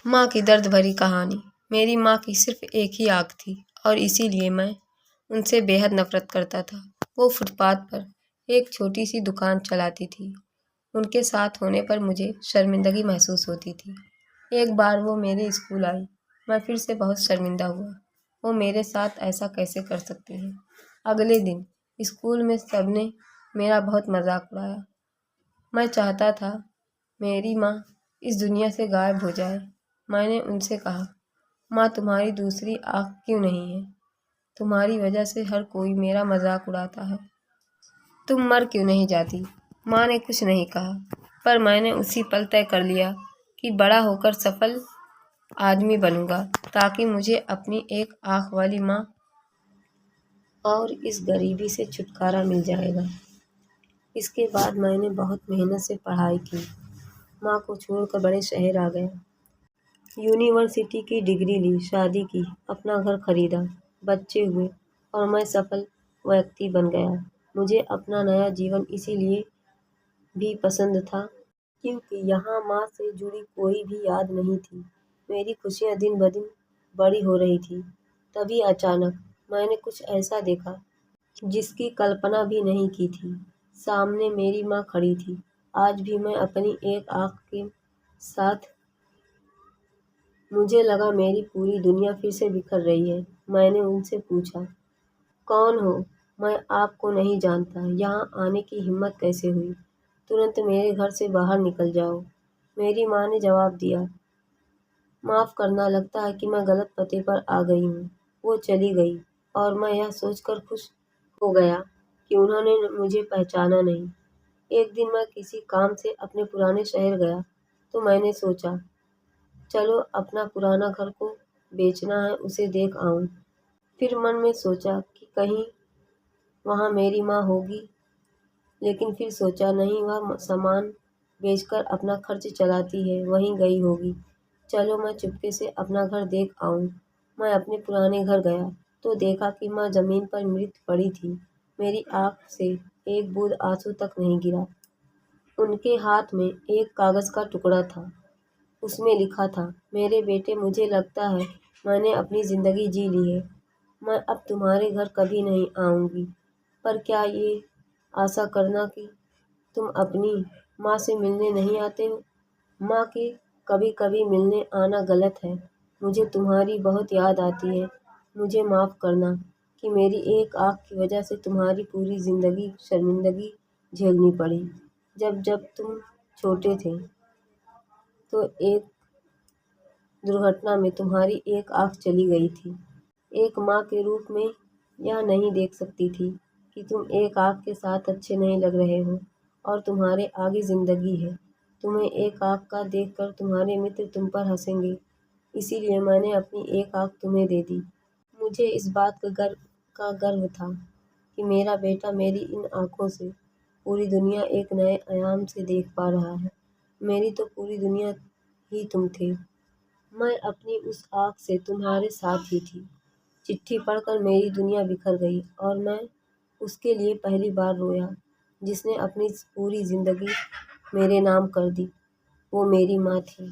ماں کی درد بھری کہانی۔ میری ماں کی صرف ایک ہی آنکھ تھی اور اسی لیے میں ان سے بے حد نفرت کرتا تھا۔ وہ فٹ پاتھ پر ایک چھوٹی سی دکان چلاتی تھی۔ ان کے ساتھ ہونے پر مجھے شرمندگی محسوس ہوتی تھی۔ ایک بار وہ میرے اسکول آئی، میں پھر سے بہت شرمندہ ہوا۔ وہ میرے ساتھ ایسا کیسے کر سکتی ہیں؟ اگلے دن اسکول میں سب نے میرا بہت مذاق اڑایا۔ میں چاہتا تھا میری ماں اس دنیا سے غائب ہو جائے۔ میں نے ان سے کہا، ماں تمہاری دوسری آنکھ کیوں نہیں ہے؟ تمہاری وجہ سے ہر کوئی میرا مذاق اڑاتا ہے۔ تم مر کیوں نہیں جاتی؟ ماں نے کچھ نہیں کہا، پر میں نے اسی پل طے کر لیا کہ بڑا ہو کر سفل آدمی بنوں گا تاکہ مجھے اپنی ایک آنکھ والی ماں اور اس غریبی سے چھٹکارا مل جائے گا۔ اس کے بعد میں نے بہت محنت سے پڑھائی کی، ماں کو چھوڑ کر بڑے شہر آ گیا، یونیورسٹی کی ڈگری لی، شادی کی، اپنا گھر خریدا، بچے ہوئے اور میں سفل ویکتی بن گیا۔ مجھے اپنا نیا جیون اسی لیے بھی پسند تھا کیونکہ یہاں ماں سے جڑی کوئی بھی یاد نہیں تھی۔ میری خوشیاں دن بدن بڑی ہو رہی تھیں۔ تبھی اچانک میں نے کچھ ایسا دیکھا جس کی کلپنا بھی نہیں کی تھی۔ سامنے میری ماں کھڑی تھی، آج بھی میں اپنی ایک آنکھ کے ساتھ۔ مجھے لگا میری پوری دنیا پھر سے بکھر رہی ہے۔ میں نے ان سے پوچھا، کون ہو؟ میں آپ کو نہیں جانتا، یہاں آنے کی ہمت کیسے ہوئی؟ ترنت میرے گھر سے باہر نکل جاؤ۔ میری ماں نے جواب دیا، معاف کرنا، لگتا ہے کہ میں غلط پتے پر آ گئی ہوں۔ وہ چلی گئی اور میں یہ سوچ کر خوش ہو گیا کہ انہوں نے مجھے پہچانا نہیں۔ ایک دن میں کسی کام سے اپنے پرانے شہر گیا تو میں نے سوچا، چلو اپنا پرانا گھر کو بیچنا ہے، اسے دیکھ آؤں۔ پھر من میں سوچا کہ کہیں وہاں میری ماں ہوگی، لیکن پھر سوچا نہیں، وہ سامان بیچ کر اپنا خرچ چلاتی ہے، وہیں گئی ہوگی۔ چلو میں چپکے سے اپنا گھر دیکھ آؤں۔ میں اپنے پرانے گھر گیا تو دیکھا کہ ماں زمین پر مریت پڑی تھی، میری آنکھ سے ایک بوند آنسو تک نہیں گرا۔ ان کے ہاتھ میں ایک کاغذ کا ٹکڑا تھا، اس میں لکھا تھا، میرے بیٹے، مجھے لگتا ہے میں نے اپنی زندگی جی لی ہے، میں اب تمہارے گھر کبھی نہیں آؤں گی، پر کیا یہ آشا کرنا کہ تم اپنی ماں سے ملنے نہیں آتے ہو؟ ماں کے کبھی کبھی ملنے آنا غلط ہے، مجھے تمہاری بہت یاد آتی ہے، مجھے معاف کرنا کہ میری ایک آنکھ کی وجہ سے تمہاری پوری زندگی شرمندگی جھیلنی پڑی۔ جب تم چھوٹے تھے تو ایک درگھٹنا میں تمہاری ایک آنکھ چلی گئی تھی۔ ایک ماں کے روپ میں یہ نہیں دیکھ سکتی تھی کہ تم ایک آنکھ کے ساتھ اچھے نہیں لگ رہے ہو اور تمہارے آگے زندگی ہے۔ تمہیں ایک آنکھ کا دیکھ کر تمہارے متر تم پر ہنسیں گے، اسی لیے میں نے اپنی ایک آنکھ تمہیں دے دی۔ مجھے اس بات کا گرو تھا کہ میرا بیٹا میری ان آنکھوں سے پوری دنیا ایک نئے ایام سے دیکھ پا رہا ہے۔ میری تو پوری دنیا ہی تم تھے، میں اپنی اس آنکھ سے تمہارے ساتھ ہی تھی۔ چٹھی پڑھ کر میری دنیا بکھر گئی اور میں اس کے لیے پہلی بار رویا جس نے اپنی پوری زندگی میرے نام کر دی۔ وہ میری ماں تھی۔